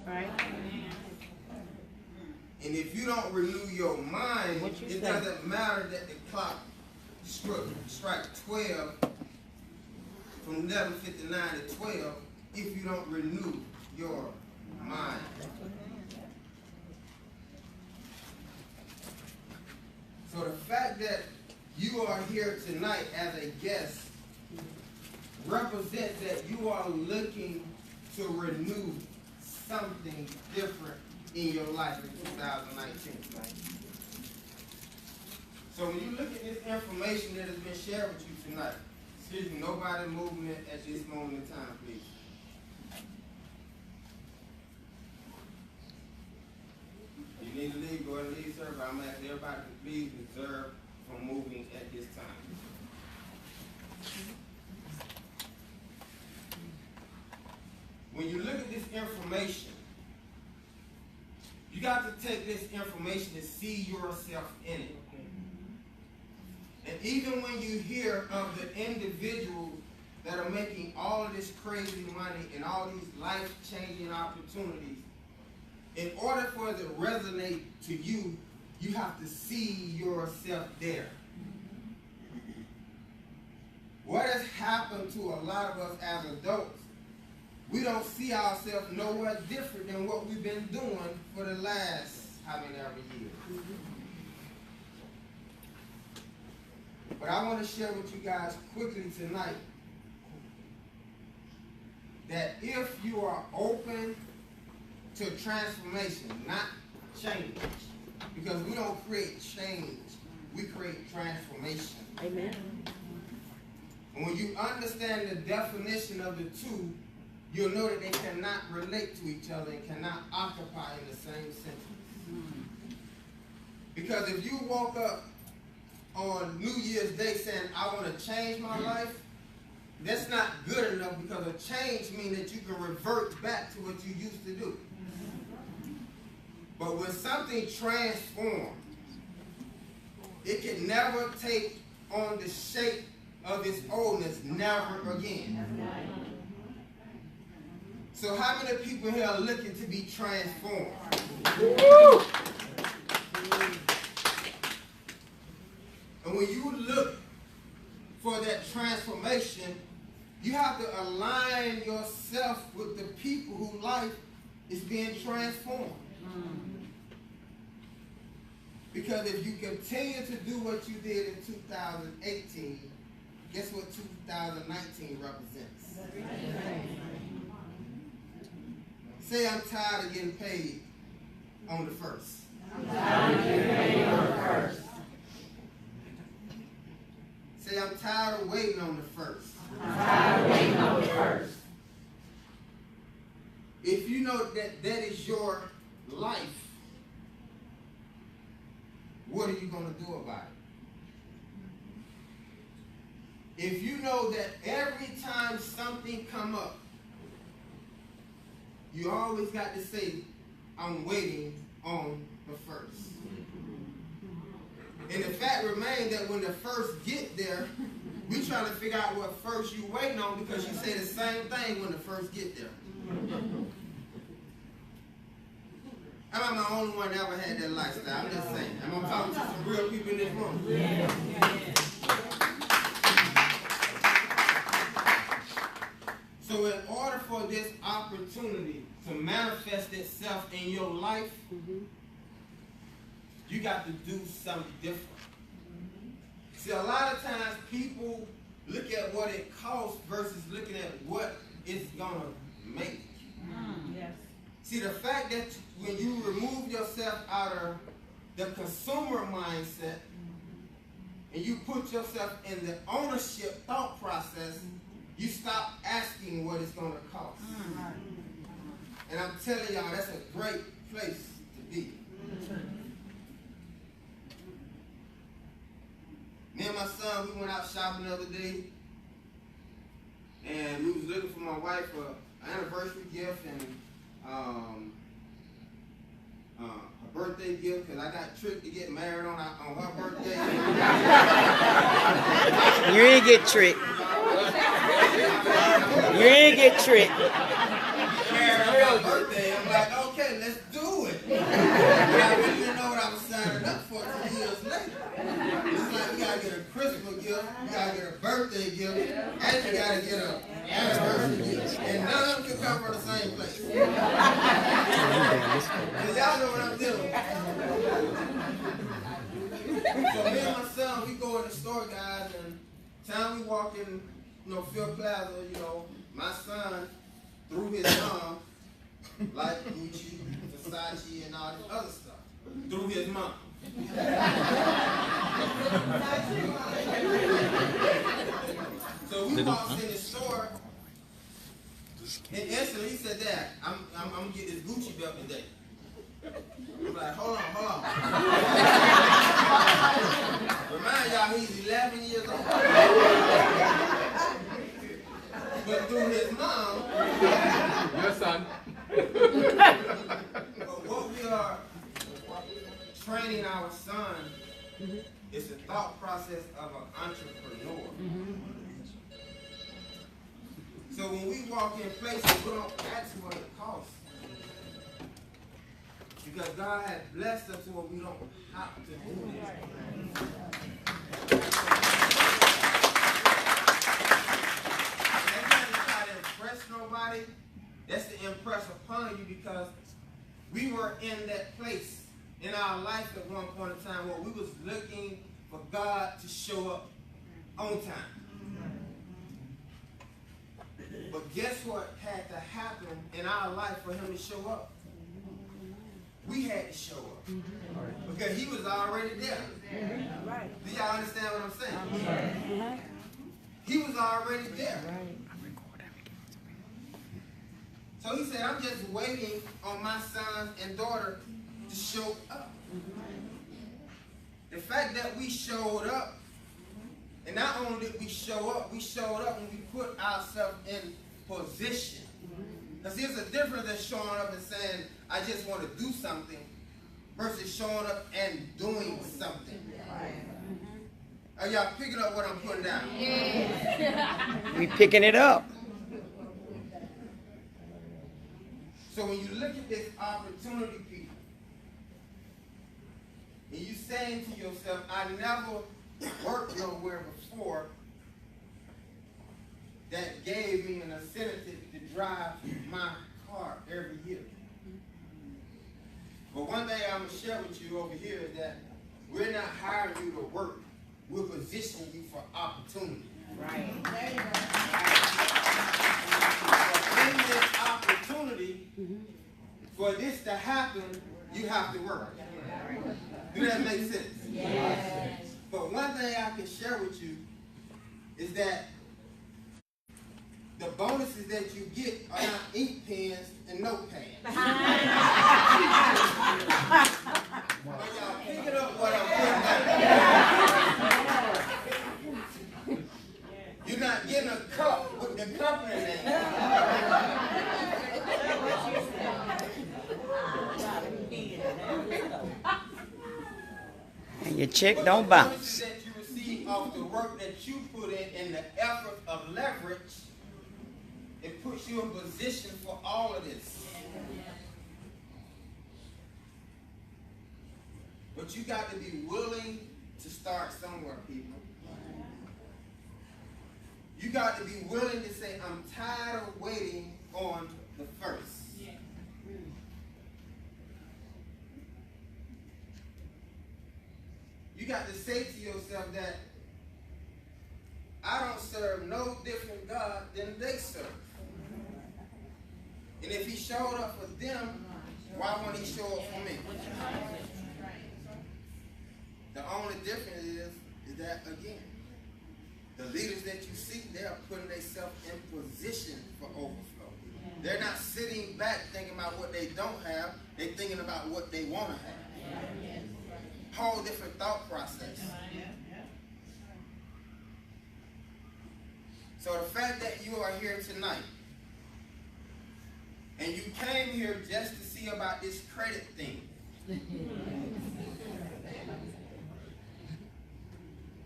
Right. And if you don't renew your mind, it doesn't matter that the clock strike 12 from 11:59 to 12 if you don't renew your mind. So the fact that you are here tonight as a guest represents that you are looking to renew something different in your life in 2019. So when you look at this information that has been shared with you tonight, excuse me, nobody moving it at this moment in time, please. You need to leave, go ahead and leave, sir, but I'm asking everybody to please reserve from moving at this time. When you look at this information, you got to take this information and see yourself in it. And even when you hear of the individuals that are making all of this crazy money and all these life-changing opportunities, in order for it to resonate to you, you have to see yourself there. What has happened to a lot of us as adults, we don't see ourselves nowhere different than what we've been doing for the last how many ever years. But I want to share with you guys quickly tonight that if you are open to transformation, not change, because we don't create change, we create transformation. Amen. And when you understand the definition of the two, you'll know that they cannot relate to each other and cannot occupy in the same sentence. Because if you woke up on New Year's Day saying, I want to change my life, that's not good enough, because a change means that you can revert back to what you used to do. But when something transforms, it can never take on the shape of its oldness, never again. So how many people here are looking to be transformed? Woo! And when you look for that transformation, you have to align yourself with the people whose life is being transformed. Because if you continue to do what you did in 2018, guess what 2019 represents? Say, I'm tired of getting paid on the first. I'm tired of getting paid on the first. Say, I'm tired of waiting on the first. I'm tired of waiting on the first. If you know that that is your life, what are you going to do about it? If you know that every time something come up, you always got to say, I'm waiting on the first. And the fact remains that when the first get there, we trying to figure out what first you waiting on, because you say the same thing when the first get there. Am I the only one that ever had that lifestyle? I'm just saying. I'm talking to some real people in this room. Yeah. So in order for this opportunity to manifest itself in your life, you got to do something different. See, a lot of times people look at what it costs versus looking at what it's going to make. Yes. See, the fact that when you remove yourself out of the consumer mindset and you put yourself in the ownership thought process, you stop asking what it's going to cost. And I'm telling y'all, that's a great place to be. Me and my son, we went out shopping the other day, and we was looking for my wife an anniversary gift and her birthday gift, because I got tricked to get married on her birthday. You ain't get tricked. You ain't get tricked. Married on her birthday. I'm like, oh gift, and you got to get an anniversary gift. And none of them can come from the same place. Because y'all know what I'm dealing with. So me and my son, we go in the store, guys, and time we walk in, Phil Plaza, my son threw his mom, like Gucci, Versace, and all this other stuff, through his mom. So we walked in the store, and instantly he said, "Dad, I'm gonna get this Gucci belt today." I'm like, hold on. Remind y'all, he's 11 years old. But through his mom, your son. But what we are training our son is the thought process of an entrepreneur. So when we walk in places, we don't ask what it costs. Because God has blessed us to where we don't have to do this. That's not to try to impress nobody. That's to impress upon you, because we were in that place in our life at one point in time where we was looking for God to show up on time. But guess what had to happen in our life for him to show up? We had to show up. Because he was already there. Do y'all understand what I'm saying? He was already there. So he said, I'm just waiting on my son and daughter to show up. The fact that we showed up, and not only did we show up when we put ourselves in position. Because there's a difference than showing up and saying, I just want to do something, versus showing up and doing something. Are y'all picking up what I'm putting down? We picking it up. So when you look at this opportunity, people, and you saying to yourself, I never worked nowhere before that gave me an incentive to drive my car every year. But one thing I'm going to share with you over here is that we're not hiring you to work. We're positioning you for opportunity. Right. In this opportunity, for this to happen, you have to work. Do that make sense? Yes. But one thing I can share with you is that the bonuses that you get are not ink pens and notepads. But y'all picking up what I'm putting down. You're not getting a cup with the company name. And your check don't But the bounce. bonuses that you receive off the work that you put in and the effort of leverage, it puts you in position for all of this. But you got to be willing to start somewhere, people. You got to be willing to say, I'm tired of waiting on the first. You got to say to yourself that I don't serve no different God than they serve. And if he showed up for them, why won't he show up for me? The only difference is that, again, the leaders that you see, they are putting themselves in position for overflow. They're not sitting back thinking about what they don't have. They're thinking about what they want to have. Whole different thought process. So the fact that you are here tonight, and you came here just to see about this credit thing.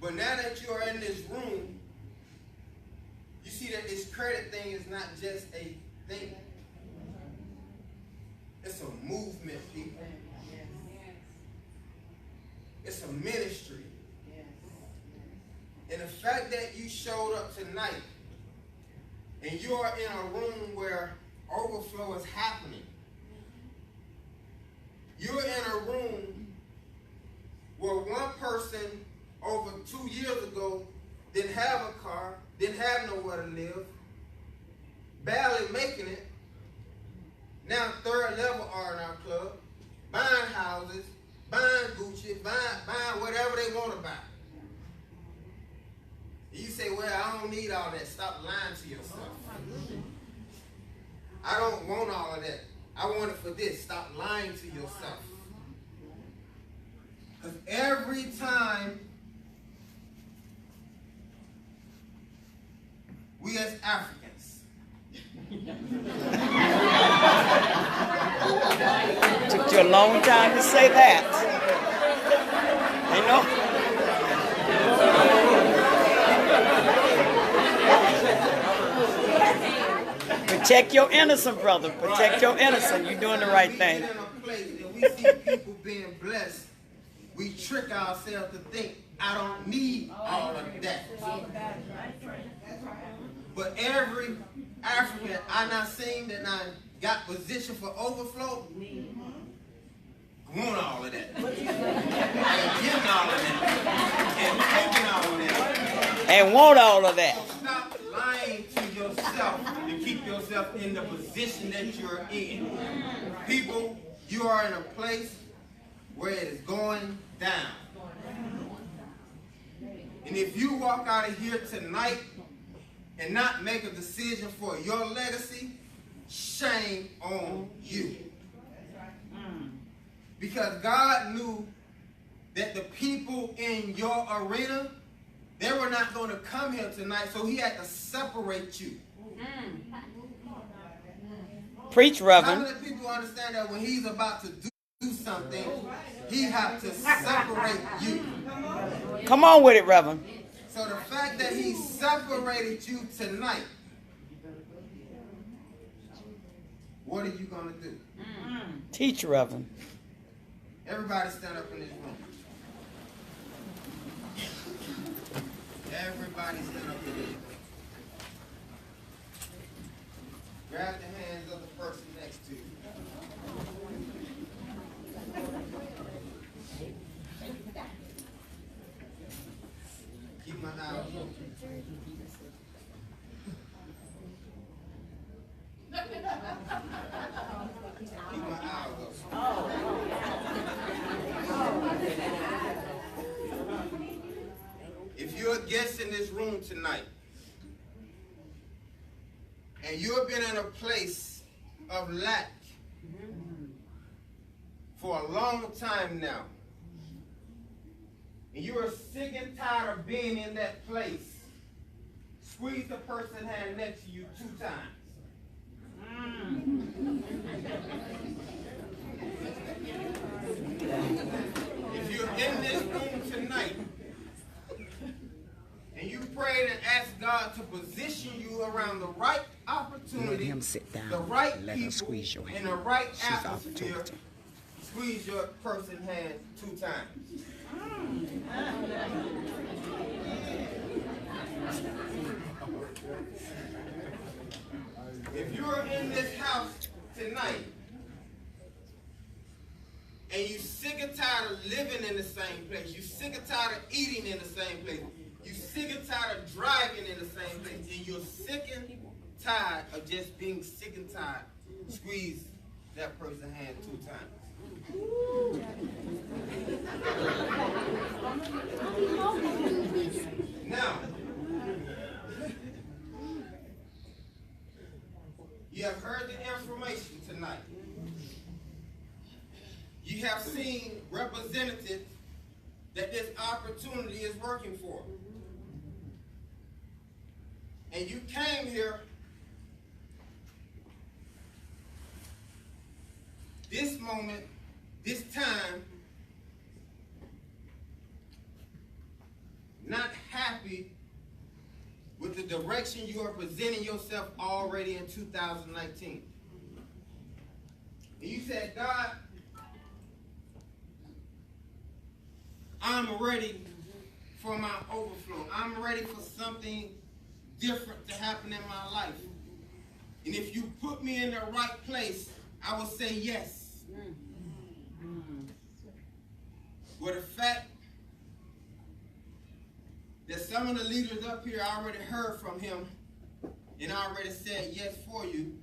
But now that you are in this room, you see that this credit thing is not just a thing. It's a movement, people. It's a ministry. And the fact that you showed up tonight and you are in a room where overflow is happening. You're in a room where one person over 2 years ago didn't have a car, didn't have nowhere to live, barely making it. Now third level R&R club, buying houses, buying Gucci, buying whatever they want to buy. You say, well, I don't need all that. Stop lying to yourself. I don't want all of that. I want it for this. Stop lying to yourself. Because every time we as Africans Took you a long time to say that. You know? Protect your innocent, brother. Protect your innocent. You're doing the right thing. We get in a place and we see people being blessed. We trick ourselves to think, I don't need all of that. But every African I not seen that I got position for overflow, want all of that. And getting all of that. And taking all of that. And want all of that. So stop lying to yourself to keep yourself in the position that you're in. People, you are in a place where it is going down. And if you walk out of here tonight and not make a decision for your legacy, shame on you. Because God knew that the people in your arena, they were not going to come here tonight, so he had to separate you. Preach, How Reverend. many people understand that when he's about to do something, he has to separate you? Come on with it, Reverend. So the fact that he separated you tonight, what are you going to do? Teach, Reverend. Everybody stand up in this room. Everybody stand up in this room. Grab the hands of the person next to you. Keep my eyes open. Keep my eyes open. If you're a guest in this room tonight, and you have been in a place of lack for a long time now, and you are sick and tired of being in that place, squeeze the person's hand next to you 2 times. If you're in this room tonight, and you prayed and asked God to position you around the right opportunity, Let him sit down. the right Let people, her squeeze your hand. in the right She's atmosphere, opportunity. squeeze your person's hand 2 times. If you're in this house tonight, and you're sick and tired of living in the same place, you're sick and tired of eating in the same place, you're sick and tired of driving in the same place, and you're sick and tired of just being sick and tired, squeeze that person's hand 2 times. Now, you have heard the information tonight. You have seen representatives that this opportunity is working for. And you came here this moment, this time, not happy with the direction you are presenting yourself already in 2019. And you said, God, I'm ready for my overflow. I'm ready for something different to happen in my life. And if you put me in the right place, I will say yes. But the fact that some of the leaders up here already heard from him and already said yes for you,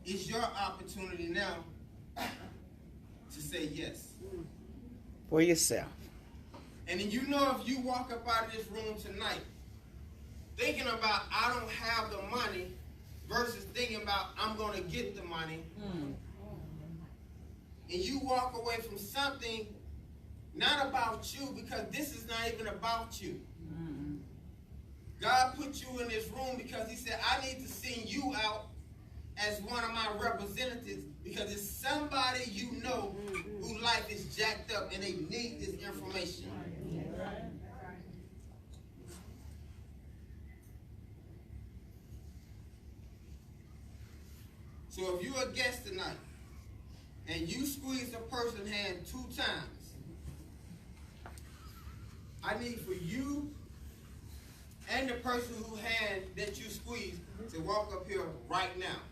it's your opportunity now to say yes. For yourself. And then you know, if you walk up out of this room tonight thinking about I don't have the money versus thinking about I'm going to get the money, and you walk away from something not about you, because this is not even about you. God put you in this room because he said, I need to send you out as one of my representatives, because it's somebody you know whose life is jacked up and they need this information. So if you're a guest tonight and you squeeze a person's hand 2 times, I need for you and the person whose hand that you squeeze to walk up here right now.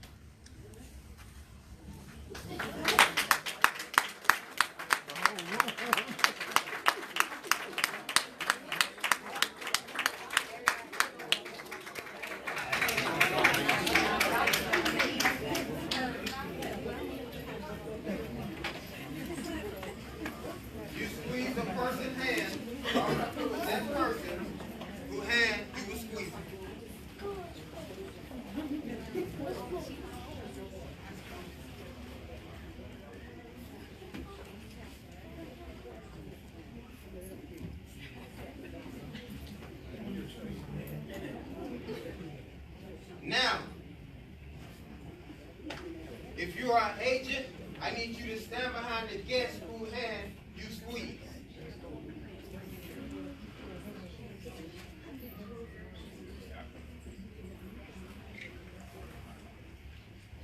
You squeeze a person's hand, walk up to that person whose hand you were squeezing. Now, if you are an agent, I need you to stand behind the guest whose hand you squeeze.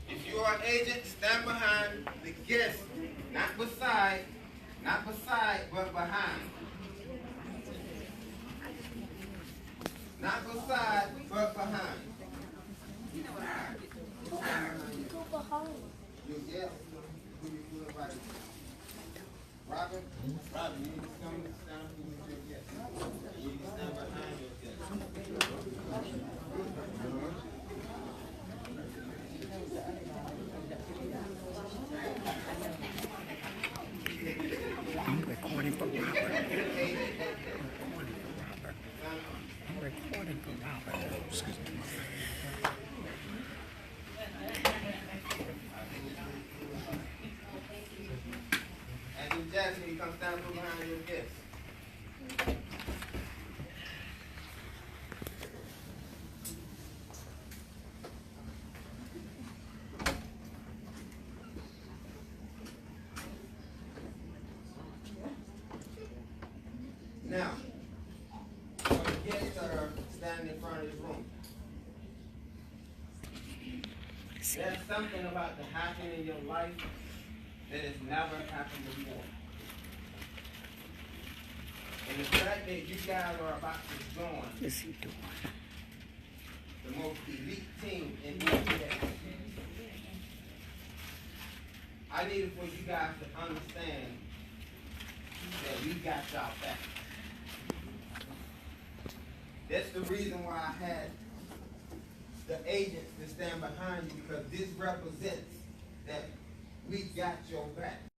If you are an agent, stand behind the guest, not beside, but behind. Not beside, but behind. Your guest, who you feel invited. Robin, you need to come stand up with your guest. You need to stand behind your guest. I'm recording for Robert. I'm recording for Robert. Excuse me. And Jackson, you come stand behind your guest. Now, for the guests that are standing in front of this room, there's something about to happen in your life that has never happened before. And the fact that you guys are about to join What is he doing? the most elite team in the NBA, I needed for you guys to understand that we got y'all back. That's the reason why I had the agents to stand behind you, because this represents that we got your back.